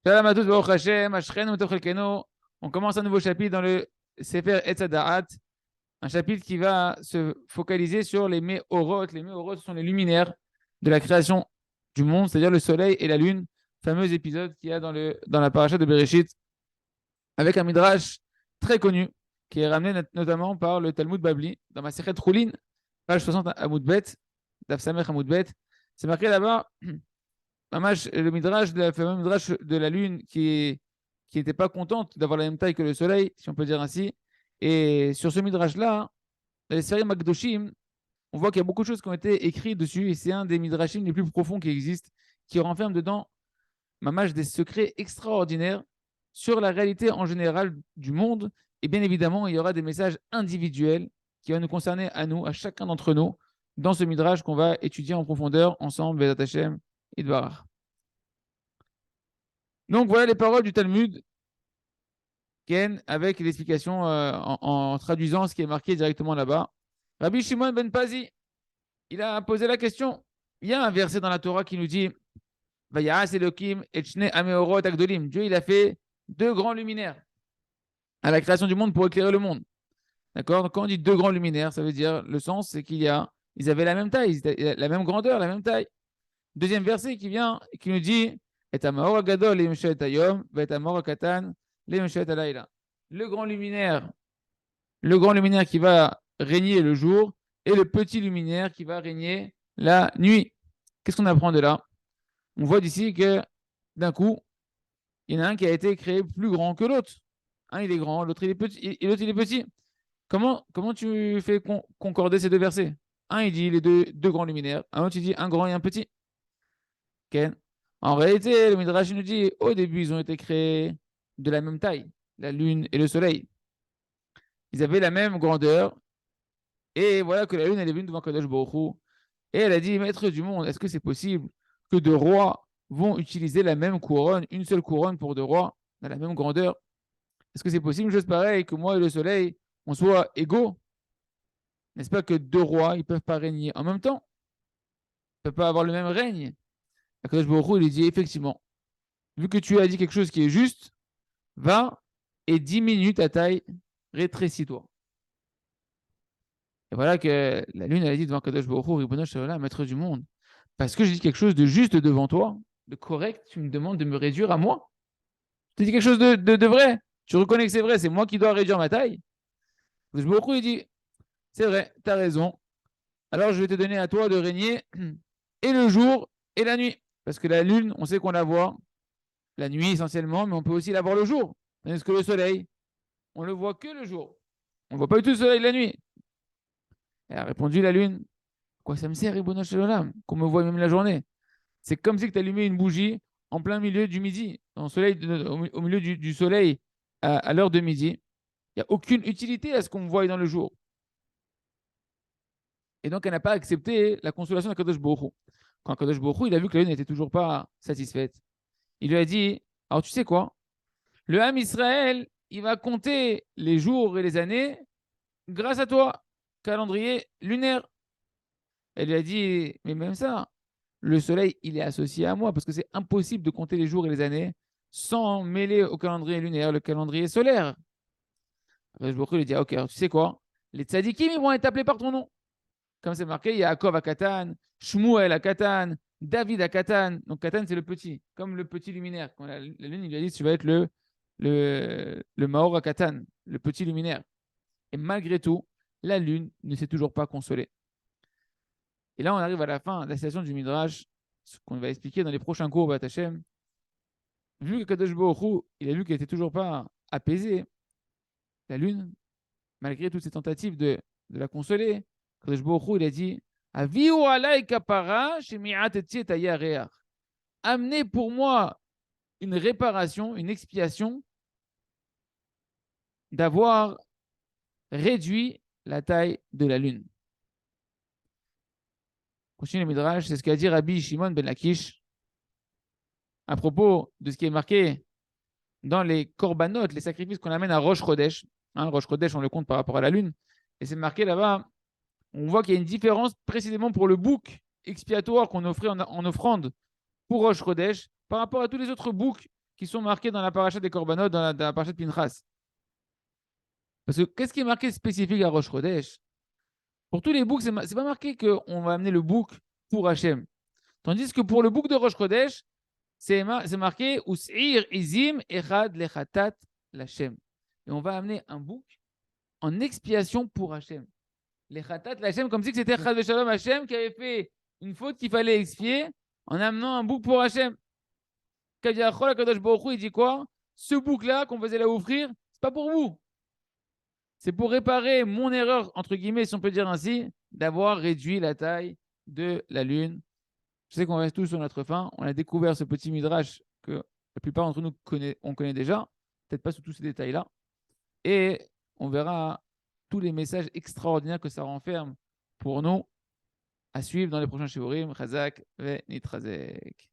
Shalom à tous, Baruch Hashem, Ashren, Utov Chelkeno. On commence un nouveau chapitre dans le Sefer Etz Hadaat, un chapitre qui va se focaliser sur les Meorot. Les Meorot sont les luminaires de la création du monde, c'est-à-dire le soleil et la lune, fameux épisode qu'il y a dans la paracha de Bereshit, avec un midrash très connu, qui est ramené notamment par le Talmud Babli, dans ma Sechet Choulin, page 60 à Moudbet, Daf Samech à Moudbet. C'est marqué là-bas, le midrash, le fameux midrash de la lune qui n'était pas contente d'avoir la même taille que le soleil, si on peut dire ainsi. Et sur ce midrash-là, dans les séries Magdoshim, on voit qu'il y a beaucoup de choses qui ont été écrites dessus, et c'est un des midrashim les plus profonds qui existent, qui renferme dedans mamash des secrets extraordinaires sur la réalité en général du monde. Et bien évidemment, il y aura des messages individuels qui vont nous concerner à nous, à chacun d'entre nous, dans ce midrash qu'on va étudier en profondeur ensemble, Bezat Hashem et Dvarach. Donc voilà les paroles du Talmud, Ken, avec l'explication en traduisant ce qui est marqué directement là-bas. Rabbi Shimon ben Pazi, il a posé la question. Il y a un verset dans la Torah qui nous dit Vayas Elokim et Shne Ameorot Agdolim. Dieu, il a fait deux grands luminaires à la création du monde pour éclairer le monde. D'accord? Donc quand on dit deux grands luminaires, ça veut dire, le sens, c'est ils avaient la même taille, la même grandeur, la même taille. Deuxième verset qui vient, qui nous dit Et Amaor Agadol le Meshet Ayom, et Amaor Katan le Meshet Alayla. Le grand luminaire qui va régner le jour, et le petit luminaire qui va régner la nuit. Qu'est-ce qu'on apprend de là? On voit d'ici que d'un coup, il y en a un qui a été créé plus grand que l'autre. Un, il est grand, l'autre, il est petit. Et l'autre, il est petit. Comment tu fais concorder ces deux versets? Un, il dit les deux grands luminaires. Un autre, il dit un grand et un petit. Okay. En réalité, le Midrash nous dit au début, ils ont été créés de la même taille, la lune et le soleil. Ils avaient la même grandeur. Et voilà que la lune, elle est venue devant Kadosh Baruch Hu. Et elle a dit, maître du monde, est-ce que c'est possible que deux rois vont utiliser la même couronne, une seule couronne pour deux rois, dans la même grandeur? Est-ce que c'est possible une chose pareille, que moi et le soleil, on soit égaux? N'est-ce pas que deux rois, ils ne peuvent pas régner en même temps? Ils ne peuvent pas avoir le même règne. Kadosh Baruch Hu, il dit, effectivement, vu que tu as dit quelque chose qui est juste, va et diminue ta taille, rétrécis-toi. Et voilà que la lune, elle a dit devant Kadosh Baruch Hu, Ribono Shel Olam, maître du monde, parce que je dis quelque chose de juste devant toi, de correct, tu me demandes de me réduire à moi. Tu dis quelque chose de vrai. Tu reconnais que c'est vrai, c'est moi qui dois réduire ma taille. Kadosh Baruch Hu, il dit, c'est vrai, tu as raison. Alors je vais te donner à toi de régner et le jour et la nuit. Parce que la lune, on sait qu'on la voit la nuit essentiellement, mais on peut aussi la voir le jour. Tandis que le soleil, on ne le voit que le jour. On ne voit pas du tout le soleil la nuit. Elle a répondu la lune, quoi ça me sert, Ribono Shel Olam, qu'on me voit même la journée? C'est comme si tu allumais une bougie en plein milieu du midi, au milieu du soleil à l'heure de midi. Il n'y a aucune utilité à ce qu'on me voie dans le jour. Et donc, elle n'a pas accepté la consolation de Kadosh Baruch Hu. Quand Kadosh Baruch Hu, il a vu que la lune n'était toujours pas satisfaite, il lui a dit, alors tu sais quoi? Le Ham Israël, il va compter les jours et les années grâce à toi, calendrier lunaire. Elle lui a dit, mais même ça, le soleil, il est associé à moi parce que c'est impossible de compter les jours et les années sans mêler au calendrier lunaire le calendrier solaire. Après, je lui ai dit, ok, alors tu sais quoi? Les tzadikim, ils vont être appelés par ton nom. Comme c'est marqué, il y a Yaakov à Katan, Shmuel à Katan, David à Katan. Donc Katan, c'est le petit, comme le petit luminaire. Quand la lune, il lui a dit, tu vas être le Maor à Katan, le petit luminaire. Et malgré tout, la lune ne s'est toujours pas consolée. Et là, on arrive à la fin de la citation du Midrash, ce qu'on va expliquer dans les prochains cours, Bat Hashem. Vu que Kadosh Baruch Hu, il a vu qu'elle n'était toujours pas apaisée, la lune, malgré toutes ces tentatives de la consoler, Kadosh Baruch Hu, il a dit Aviu alay kapara shemi'at etzi et ayareach. Amenez pour moi une réparation, une expiation d'avoir réduit la taille de la lune. Continue le Midrash, c'est ce qu'a dit Rabbi Shimon ben Lakish à propos de ce qui est marqué dans les korbanot, les sacrifices qu'on amène à Rosh Chodesh. Rosh Chodesh, on le compte par rapport à la lune. Et c'est marqué là-bas, on voit qu'il y a une différence précisément pour le bouc expiatoire qu'on offrait en offrande pour Rosh Chodesh par rapport à tous les autres boucs qui sont marqués dans la paracha des Korbanot, dans la paracha de Pinchas. Parce que qu'est-ce qui est marqué spécifique à Rosh Chodesh? Pour tous les boucs, c'est pas marqué qu'on va amener le bouc pour Hachem. Tandis que pour le bouc de Rosh Chodesh, c'est marqué Us'ir izim echad lechatat l'Hachem. Et on va amener un bouc en expiation pour Hachem. Lechatat l'Hachem, comme si c'était Chad Veshalom Hachem qui avait fait une faute qu'il fallait expier en amenant un bouc pour Hachem. Kaviachol Akadosh Baruch Hu, il dit quoi? Ce bouc-là qu'on faisait la offrir, c'est pas pour vous. C'est pour réparer mon erreur, entre guillemets, si on peut dire ainsi, d'avoir réduit la taille de la lune. Je sais qu'on reste tous sur notre fin. On a découvert ce petit midrash que la plupart d'entre nous on connaît déjà, peut-être pas sous tous ces détails-là. Et on verra tous les messages extraordinaires que ça renferme pour nous à suivre dans les prochains shiurim. Chazak ve nitrazek.